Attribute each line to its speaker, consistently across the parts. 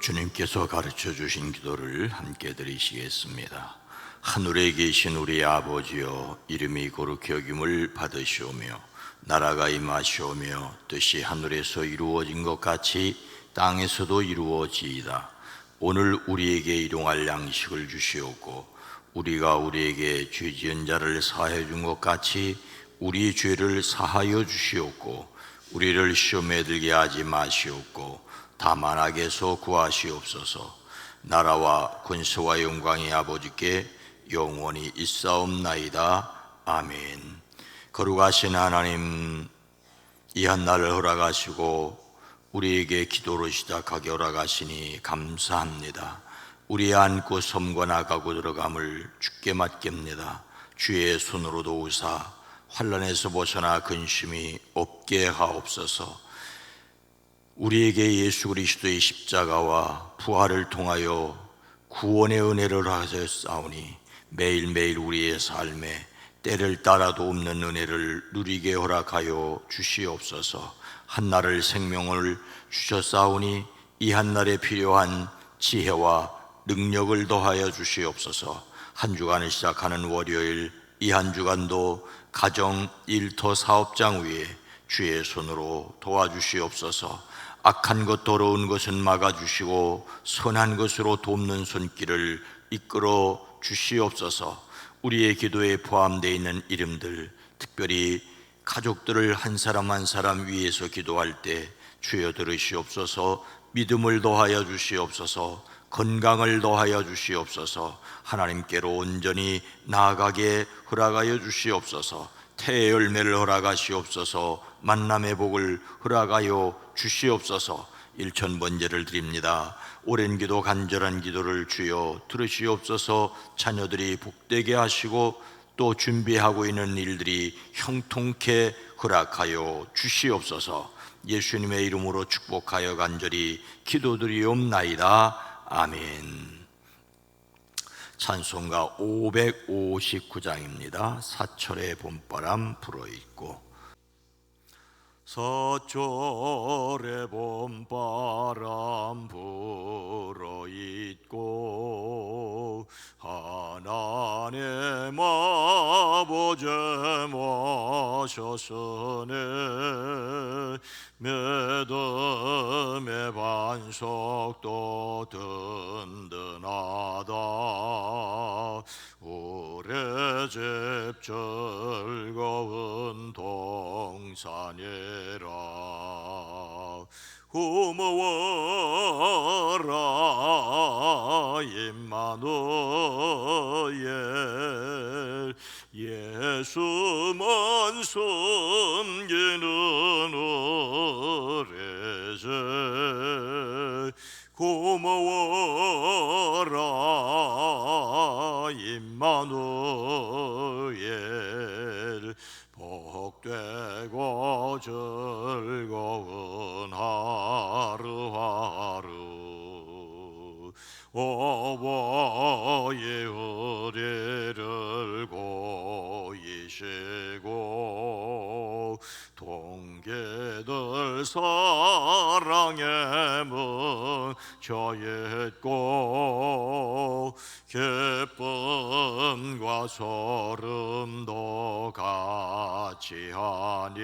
Speaker 1: 주님께서 가르쳐 주신 기도를 함께 드리시겠습니다. 하늘에 계신 우리 아버지여, 이름이 거룩히 여김을 받으시오며 나라가 임하시오며 뜻이 하늘에서 이루어진 것 같이 땅에서도 이루어지이다. 오늘 우리에게 일용할 양식을 주시옵고 우리가 우리에게 죄 지은 자를 사하여 준 것 같이 우리 죄를 사하여 주시옵고 우리를 시험에 들게 하지 마시옵고 다만 악에서 구하시옵소서. 나라와 권세와 영광이 아버지께 영원히 있사옵나이다. 아멘. 거룩하신 하나님, 이 한날을 허락하시고 우리에게 기도로 시작하게 허락하시니 감사합니다. 우리 안고 섬과 나가고 들어감을 주께 맡깁니다. 주의 손으로 도우사 환난에서 벗어나 근심이 없게 하옵소서. 우리에게 예수 그리스도의 십자가와 부활을 통하여 구원의 은혜를 하셨사오니 매일매일 우리의 삶에 때를 따라도 없는 은혜를 누리게 허락하여 주시옵소서. 한날을 생명을 주셨사오니 이 한날에 필요한 지혜와 능력을 더하여 주시옵소서. 한 주간을 시작하는 월요일, 이 한 주간도 가정, 일터, 사업장 위에 주의 손으로 도와주시옵소서. 악한 것, 더러운 것은 막아주시고 선한 것으로 돕는 손길을 이끌어 주시옵소서. 우리의 기도에 포함되어 있는 이름들, 특별히 가족들을 한 사람 한 사람 위해서 기도할 때 주여 들으시옵소서. 믿음을 더하여 주시옵소서. 건강을 더하여 주시옵소서. 하나님께로 온전히 나아가게 허락하여 주시옵소서. 태의 열매를 허락하시옵소서. 만남의 복을 허락하여 주시옵소서. 일천번제를 드립니다. 오랜 기도, 간절한 기도를 주여 들으시옵소서. 자녀들이 복되게 하시고 또 준비하고 있는 일들이 형통케 허락하여 주시옵소서. 예수님의 이름으로 축복하여 간절히 기도드리옵나이다. 아멘. 찬송가 559장입니다. 사철의 봄바람 불어있고. 사철의 봄바람 불어있고 하나님 아버지 모셨으니 믿음의 반석도 든든하다. 우리 집 즐거운 동산이라. 고마워라 임마누엘, 예수만 섬기는 우리 집. 고마워라 임마누엘, 복되고 즐거운 하루하루. 어버이 우리를 고이시고 동기들 사랑의 문 저있고 기쁨과 소름도 같이 하니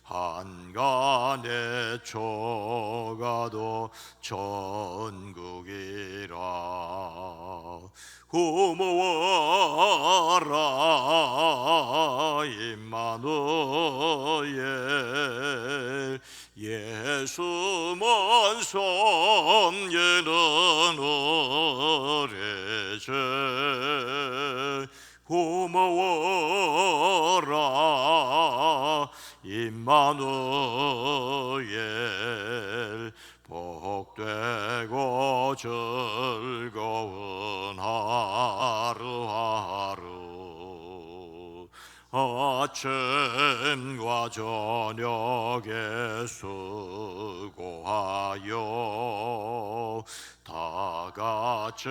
Speaker 1: 한간의 초가도 천국이라. 고마워라 임마누엘, 예수만 섬기는 우리 집. 고마워라 임마누엘, 복되고 즐거운 하루하루. 아침과 저녁에 수고하여 다 같이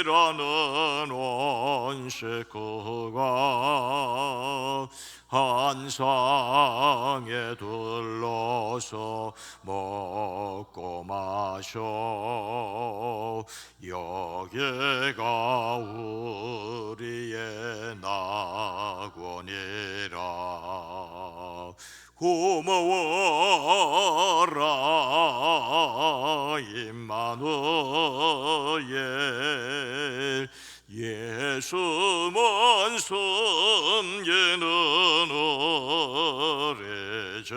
Speaker 1: 일하는 온 식구가 한 상에 둘러서 먹고 마셔 여기가 우리의 낙원이라. 고마워라 임마누엘 예수만 섬기는 어레제.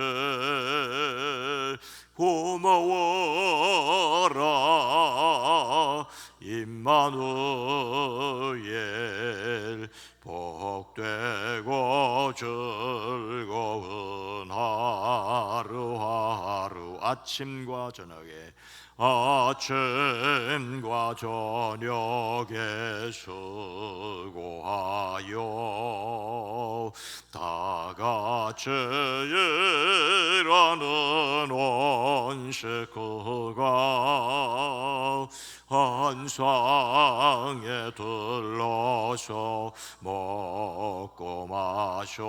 Speaker 1: 고마워라 임마누엘 복되고 즐거운 하루하루. 아침과 저녁에 수고하여 다 같이 일하는 온 식구가 한 상에 들러서 먹고 마셔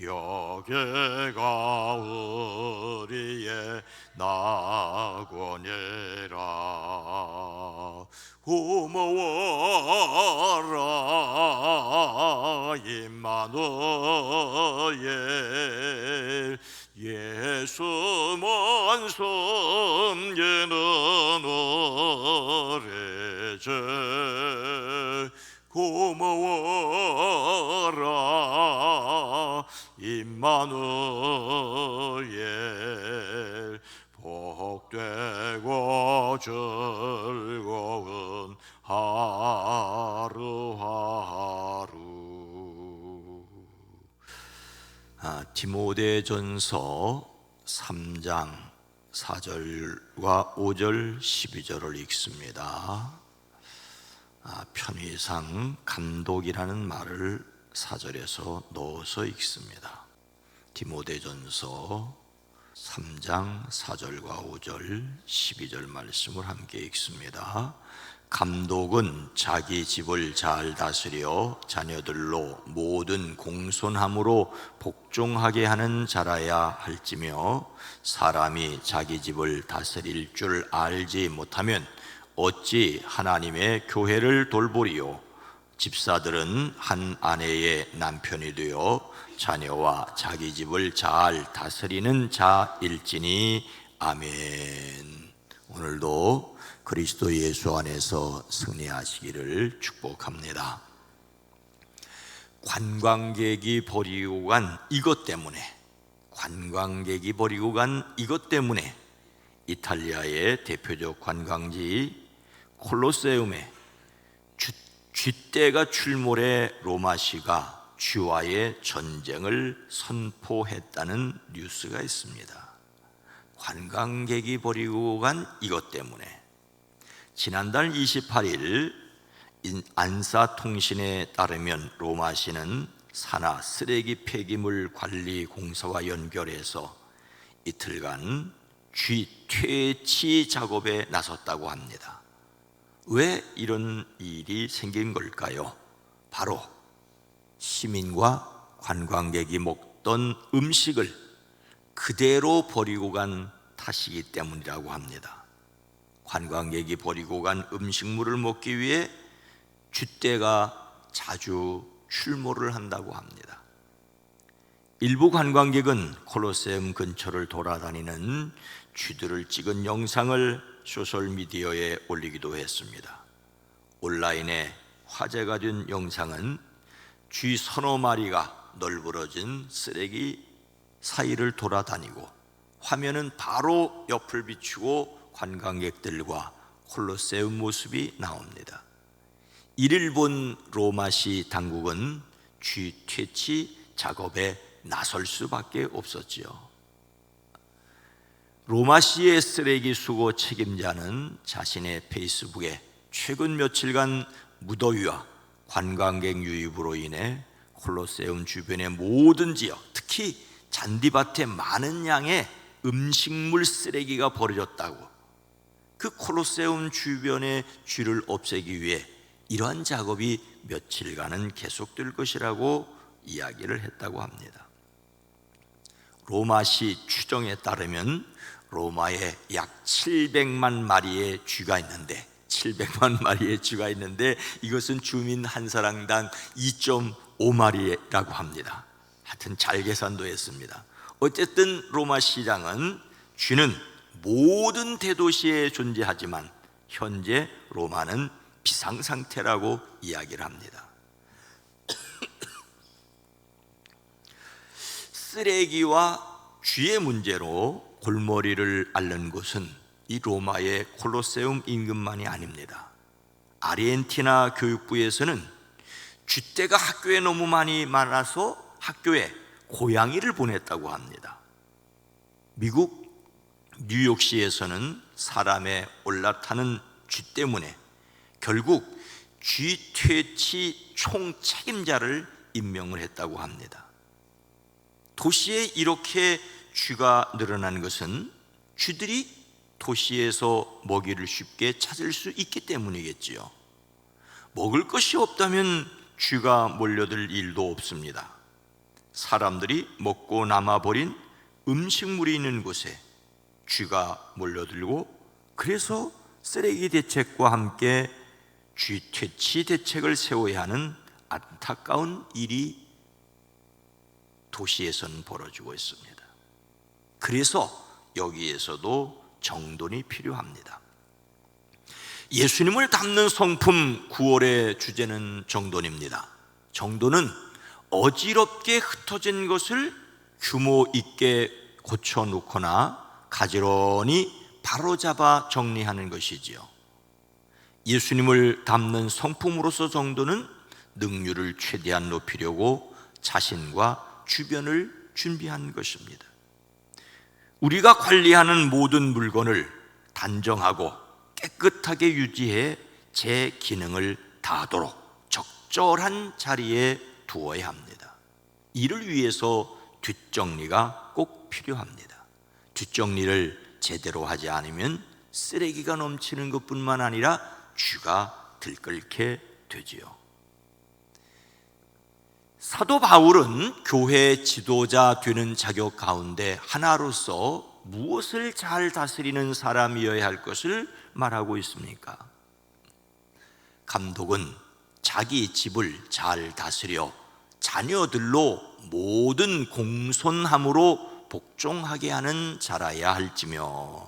Speaker 1: 여기가 우리의 낙원이라. 고마워라 임마누엘 예수만 섬기는 어레제. 고마워라 임마누엘 복되고 즐거운 하루하루. 디모데전서 3장 4절과 5절 12절을 읽습니다. 편의상 감독이라는 말을 4절에서 넣어서 읽습니다. 디모데전서 3장 4절과 5절 12절 말씀을 함께 읽습니다. 감독은 자기 집을 잘 다스려 자녀들로 모든 공손함으로 복종하게 하는 자라야 할지며 사람이 자기 집을 다스릴 줄 알지 못하면 어찌 하나님의 교회를 돌보리요. 집사들은 한 아내의 남편이 되어 자녀와 자기 집을 잘 다스리는 자일지니. 아멘. 오늘도 그리스도 예수 안에서 승리하시기를 축복합니다. 관광객이 버리고 간 이것 때문에 이탈리아의 대표적 관광지 콜로세움에 쥐떼가 출몰해 로마시가 쥐와의 전쟁을 선포했다는 뉴스가 있습니다. 관광객이 버리고 간 이것 때문에. 지난달 28일 안사통신에 따르면 로마시는 산하 쓰레기 폐기물 관리 공사와 연결해서 이틀간 쥐 퇴치 작업에 나섰다고 합니다. 왜 이런 일이 생긴 걸까요? 바로 시민과 관광객이 먹던 음식을 그대로 버리고 간 탓이기 때문이라고 합니다. 관광객이 버리고 간 음식물을 먹기 위해 쥐떼가 자주 출몰을 한다고 합니다. 일부 관광객은 콜로세움 근처를 돌아다니는 쥐들을 찍은 영상을 소셜미디어에 올리기도 했습니다. 온라인에 화제가 된 영상은 쥐 서너 마리가 널브러진 쓰레기 사이를 돌아다니고 화면은 바로 옆을 비추고 관광객들과 콜로세움 모습이 나옵니다. 이를 본 로마시 당국은 쥐 퇴치 작업에 나설 수밖에 없었지요. 로마시의 쓰레기 수거 책임자는 자신의 페이스북에 최근 며칠간 무더위와 관광객 유입으로 인해 콜로세움 주변의 모든 지역, 특히 잔디밭에 많은 양의 음식물 쓰레기가 버려졌다고, 그 콜로세움 주변의 쥐를 없애기 위해 이러한 작업이 며칠간은 계속될 것이라고 이야기를 했다고 합니다. 로마시 추정에 따르면 로마에 약 700만 마리의 쥐가 있는데, 700만 마리의 쥐가 있는데 이것은 주민 한 사람당 2.5마리라고 합니다. 하여튼 잘 계산도 했습니다. 어쨌든 로마 시장은 쥐는 모든 대도시에 존재하지만 현재 로마는 비상상태라고 이야기를 합니다. 쓰레기와 쥐의 문제로 골머리를 앓는 곳은 이 로마의 콜로세움 인근만이 아닙니다. 아르헨티나 교육부에서는 쥐떼가 학교에 너무 많이 많아서 학교에 고양이를 보냈다고 합니다. 미국 뉴욕시에서는 사람에 올라타는 쥐 때문에 결국 쥐 퇴치 총책임자를 임명을 했다고 합니다. 도시에 이렇게 쥐가 늘어난 것은 쥐들이 도시에서 먹이를 쉽게 찾을 수 있기 때문이겠지요. 먹을 것이 없다면 쥐가 몰려들 일도 없습니다. 사람들이 먹고 남아버린 음식물이 있는 곳에 쥐가 몰려들고, 그래서 쓰레기 대책과 함께 쥐 퇴치 대책을 세워야 하는 안타까운 일이 도시에서는 벌어지고 있습니다. 그래서 여기에서도 정돈이 필요합니다. 예수님을 담는 성품 9월의 주제는 정돈입니다. 정돈은 어지럽게 흩어진 것을 규모 있게 고쳐놓거나 가지런히 바로잡아 정리하는 것이지요. 예수님을 담는 성품으로서 정돈은 능률을 최대한 높이려고 자신과 주변을 준비한 것입니다. 우리가 관리하는 모든 물건을 단정하고 깨끗하게 유지해 제 기능을 다하도록 적절한 자리에 두어야 합니다. 이를 위해서 뒷정리가 꼭 필요합니다. 뒷정리를 제대로 하지 않으면 쓰레기가 넘치는 것뿐만 아니라 쥐가 들끓게 되지요. 사도 바울은 교회 지도자 되는 자격 가운데 하나로서 무엇을 잘 다스리는 사람이어야 할 것을 말하고 있습니까? 감독은 자기 집을 잘 다스려 자녀들로 모든 공손함으로 복종하게 하는 자라야 할지며,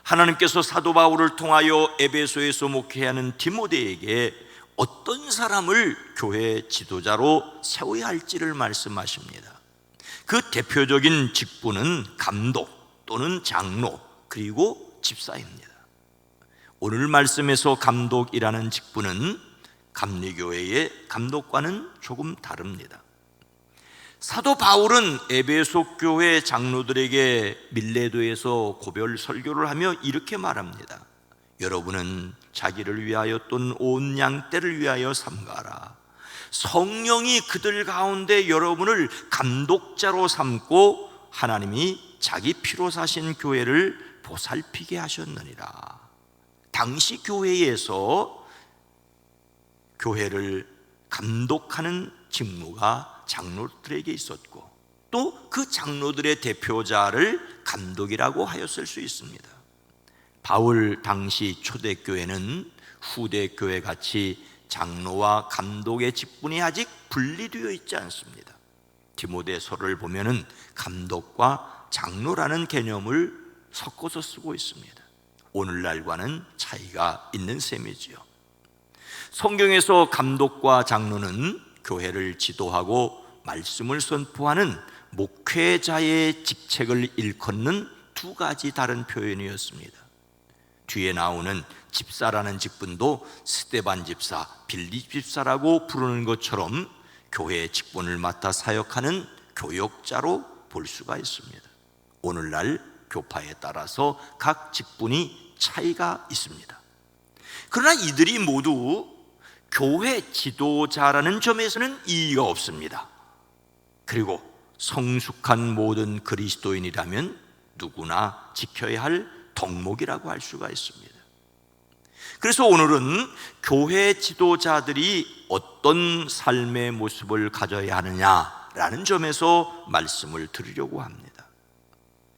Speaker 1: 하나님께서 사도 바울을 통하여 에베소에서 목회하는 디모데에게 어떤 사람을 교회 지도자로 세워야 할지를 말씀하십니다. 그 대표적인 직분은 감독 또는 장로 그리고 집사입니다. 오늘 말씀에서 감독이라는 직분은 감리교회의 감독과는 조금 다릅니다. 사도 바울은 에베소 교회 장로들에게 밀레도에서 고별 설교를 하며 이렇게 말합니다. 여러분은 자기를 위하여 또는 온 양떼를 위하여 삼가라. 성령이 그들 가운데 여러분을 감독자로 삼고 하나님이 자기 피로 사신 교회를 보살피게 하셨느니라. 당시 교회에서 교회를 감독하는 직무가 장로들에게 있었고, 또 그 장로들의 대표자를 감독이라고 하였을 수 있습니다. 바울 당시 초대교회는 후대교회 같이 장로와 감독의 직분이 아직 분리되어 있지 않습니다. 디모데서를 보면은 감독과 장로라는 개념을 섞어서 쓰고 있습니다. 오늘날과는 차이가 있는 셈이지요. 성경에서 감독과 장로는 교회를 지도하고 말씀을 선포하는 목회자의 직책을 일컫는 두 가지 다른 표현이었습니다. 뒤에 나오는 집사라는 직분도 스데반 집사, 빌립 집사라고 부르는 것처럼 교회의 직분을 맡아 사역하는 교역자로 볼 수가 있습니다. 오늘날 교파에 따라서 각 직분이 차이가 있습니다. 그러나 이들이 모두 교회 지도자라는 점에서는 이의가 없습니다. 그리고 성숙한 모든 그리스도인이라면 누구나 지켜야 할 덕목이라고 할 수가 있습니다. 그래서 오늘은 교회 지도자들이 어떤 삶의 모습을 가져야 하느냐라는 점에서 말씀을 드리려고 합니다.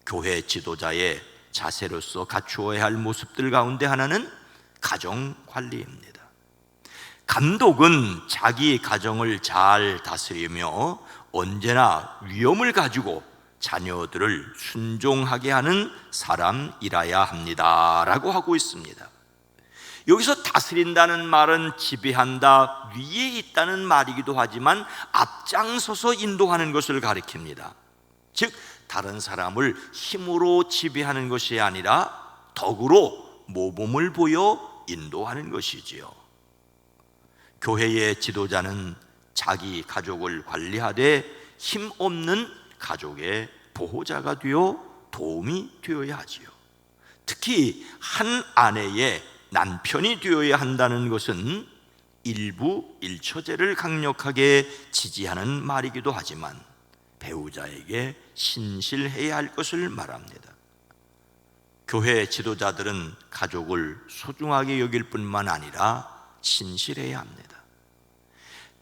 Speaker 1: 교회 지도자의 자세로서 갖추어야 할 모습들 가운데 하나는 가정 관리입니다. 감독은 자기 가정을 잘 다스리며 언제나 위엄을 가지고 자녀들을 순종하게 하는 사람이라야 합니다 라고 하고 있습니다. 여기서 다스린다는 말은 지배한다, 위에 있다는 말이기도 하지만 앞장서서 인도하는 것을 가리킵니다. 즉 다른 사람을 힘으로 지배하는 것이 아니라 덕으로 모범을 보여 인도하는 것이지요. 교회의 지도자는 자기 가족을 관리하되 힘없는 가족의 보호자가 되어 도움이 되어야 하지요. 특히 한 아내의 남편이 되어야 한다는 것은 일부 일처제를 강력하게 지지하는 말이기도 하지만 배우자에게 신실해야 할 것을 말합니다. 교회 지도자들은 가족을 소중하게 여길 뿐만 아니라 신실해야 합니다.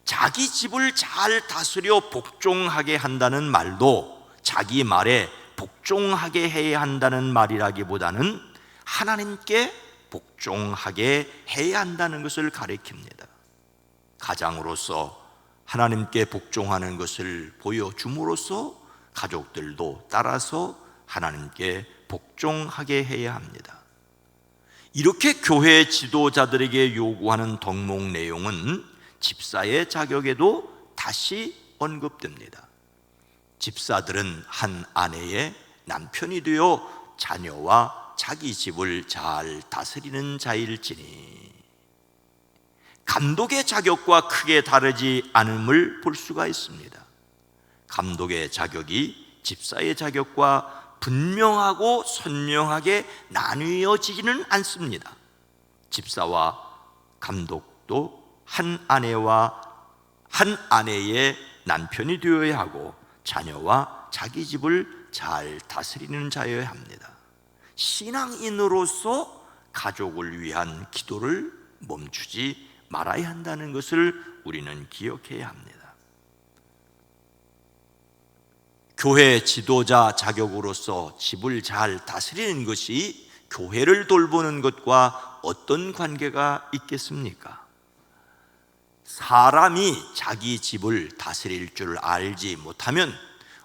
Speaker 1: 자기 집을 잘 다스려 복종하게 한다는 말도 자기 말에 복종하게 해야 한다는 말이라기보다는 하나님께 복종하게 해야 한다는 것을 가리킵니다. 가장으로서 하나님께 복종하는 것을 보여줌으로써 가족들도 따라서 하나님께 복종하게 해야 합니다. 이렇게 교회 지도자들에게 요구하는 덕목 내용은 집사의 자격에도 다시 언급됩니다. 집사들은 한 아내의 남편이 되어 자녀와 자기 집을 잘 다스리는 자일지니 감독의 자격과 크게 다르지 않음을 볼 수가 있습니다. 감독의 자격이 집사의 자격과 분명하고 선명하게 나뉘어지지는 않습니다. 집사와 감독도 한 아내의 남편이 되어야 하고 자녀와 자기 집을 잘 다스리는 자여야 합니다. 신앙인으로서 가족을 위한 기도를 멈추지 말아야 한다는 것을 우리는 기억해야 합니다. 교회 지도자 자격으로서 집을 잘 다스리는 것이 교회를 돌보는 것과 어떤 관계가 있겠습니까? 사람이 자기 집을 다스릴 줄 알지 못하면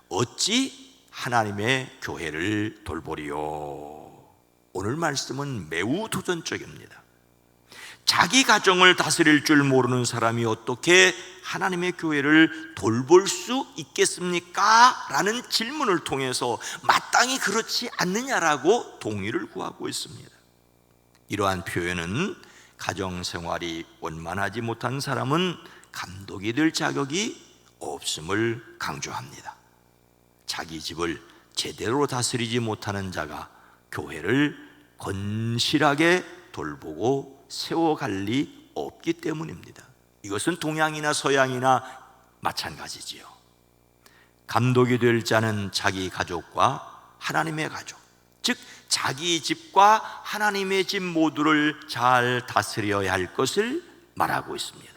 Speaker 1: 어찌 하나님의 교회를 돌보리요? 오늘 말씀은 매우 도전적입니다. 자기 가정을 다스릴 줄 모르는 사람이 어떻게 하나님의 교회를 돌볼 수 있겠습니까? 라는 질문을 통해서 마땅히 그렇지 않느냐라고 동의를 구하고 있습니다. 이러한 표현은 가정생활이 원만하지 못한 사람은 감독이 될 자격이 없음을 강조합니다. 자기 집을 제대로 다스리지 못하는 자가 교회를 건실하게 돌보고 세워갈 리 없기 때문입니다. 이것은 동양이나 서양이나 마찬가지지요. 감독이 될 자는 자기 가족과 하나님의 가족, 즉 자기 집과 하나님의 집 모두를 잘 다스려야 할 것을 말하고 있습니다.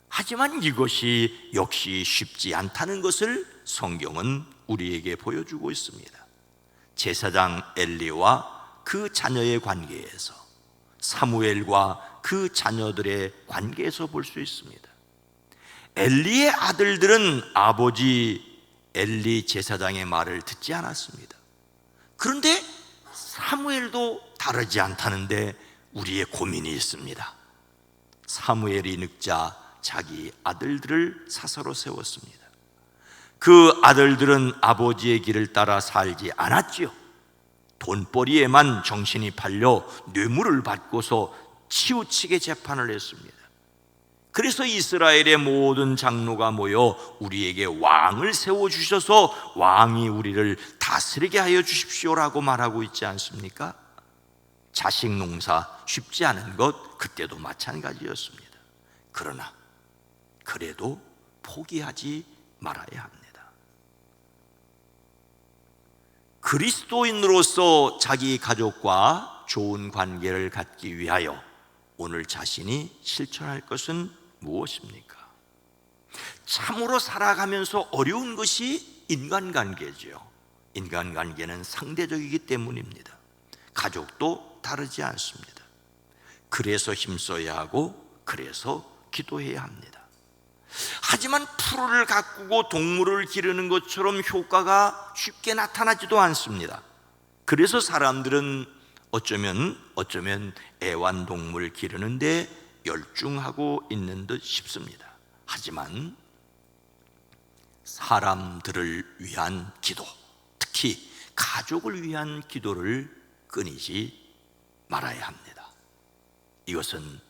Speaker 1: 하지만 이것이 역시 쉽지 않다는 것을 성경은 우리에게 보여주고 있습니다. 제사장 엘리와 그 자녀의 관계에서, 사무엘과 그 자녀들의 관계에서 볼 수 있습니다. 엘리의 아들들은 아버지 엘리 제사장의 말을 듣지 않았습니다. 그런데 사무엘도 다르지 않다는데 우리의 고민이 있습니다. 사무엘이 늙자 자기 아들들을 사사로 세웠습니다. 그 아들들은 아버지의 길을 따라 살지 않았지요. 돈벌이에만 정신이 팔려 뇌물을 받고서 치우치게 재판을 했습니다. 그래서 이스라엘의 모든 장로가 모여 우리에게 왕을 세워주셔서 왕이 우리를 다스리게 하여 주십시오라고 말하고 있지 않습니까? 자식 농사 쉽지 않은 것 그때도 마찬가지였습니다. 그러나 그래도 포기하지 말아야 합니다. 그리스도인으로서 자기 가족과 하나님과 좋은 관계를 갖기 위하여 오늘 자신이 실천할 것은 무엇입니까? 참으로 살아가면서 어려운 것이 인간관계죠. 인간관계는 상대적이기 때문입니다. 가족도 다르지 않습니다. 그래서 힘써야 하고 그래서 기도해야 합니다. 하지만 풀을 가꾸고 동물을 기르는 것처럼 효과가 쉽게 나타나지도 않습니다. 그래서 사람들은 어쩌면 애완동물 기르는데 열중하고 있는 듯 싶습니다. 하지만 사람들을 위한 기도, 특히 가족을 위한 기도를 끊이지 말아야 합니다. 이것은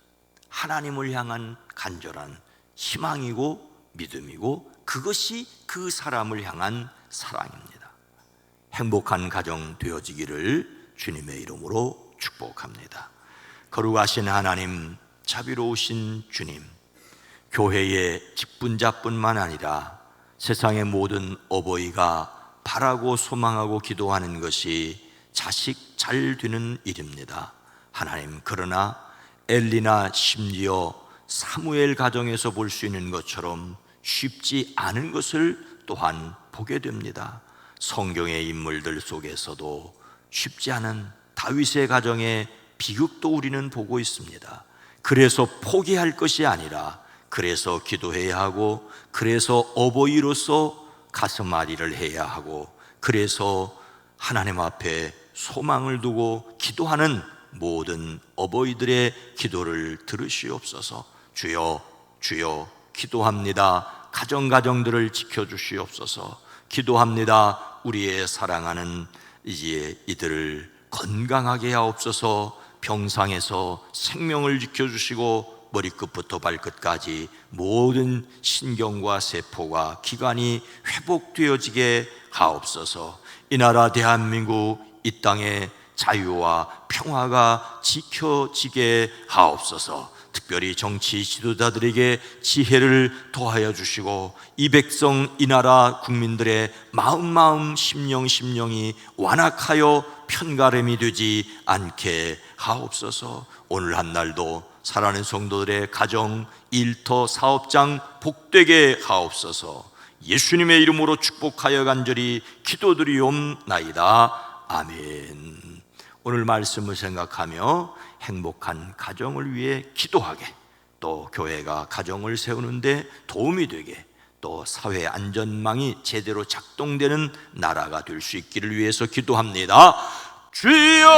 Speaker 1: 하나님을 향한 간절한 희망이고 믿음이고 그것이 그 사람을 향한 사랑입니다. 행복한 가정 되어지기를 주님의 이름으로 축복합니다. 거룩하신 하나님, 자비로우신 주님, 교회의 직분자뿐만 아니라 세상의 모든 어버이가 바라고 소망하고 기도하는 것이 자식 잘 되는 일입니다. 하나님, 그러나 엘리나 심지어 사무엘 가정에서 볼 수 있는 것처럼 쉽지 않은 것을 또한 보게 됩니다. 성경의 인물들 속에서도 쉽지 않은 다윗의 가정의 비극도 우리는 보고 있습니다. 그래서 포기할 것이 아니라 그래서 기도해야 하고 그래서 어버이로서 가슴앓이를 해야 하고 그래서 하나님 앞에 소망을 두고 기도하는 모든 어버이들의 기도를 들으시옵소서. 주여, 주여, 기도합니다. 가정들을 지켜주시옵소서. 기도합니다. 우리의 사랑하는 이들을 건강하게 하옵소서. 병상에서 생명을 지켜주시고 머리끝부터 발끝까지 모든 신경과 세포가 기관이 회복되어지게 하옵소서. 이 나라 대한민국, 이 땅의 자유와 평화가 지켜지게 하옵소서. 특별히 정치 지도자들에게 지혜를 더하여 주시고 이 백성, 이 나라 국민들의 마음 심령이 완악하여 편가름이 되지 않게 하옵소서. 오늘 한날도 살아가는 성도들의 가정, 일터, 사업장 복되게 하옵소서. 예수님의 이름으로 축복하여 간절히 기도드리옵나이다. 아멘. 오늘 말씀을 생각하며 행복한 가정을 위해 기도하게, 또 교회가 가정을 세우는데 도움이 되게, 또 사회 안전망이 제대로 작동되는 나라가 될 수 있기를 위해서 기도합니다. 주여!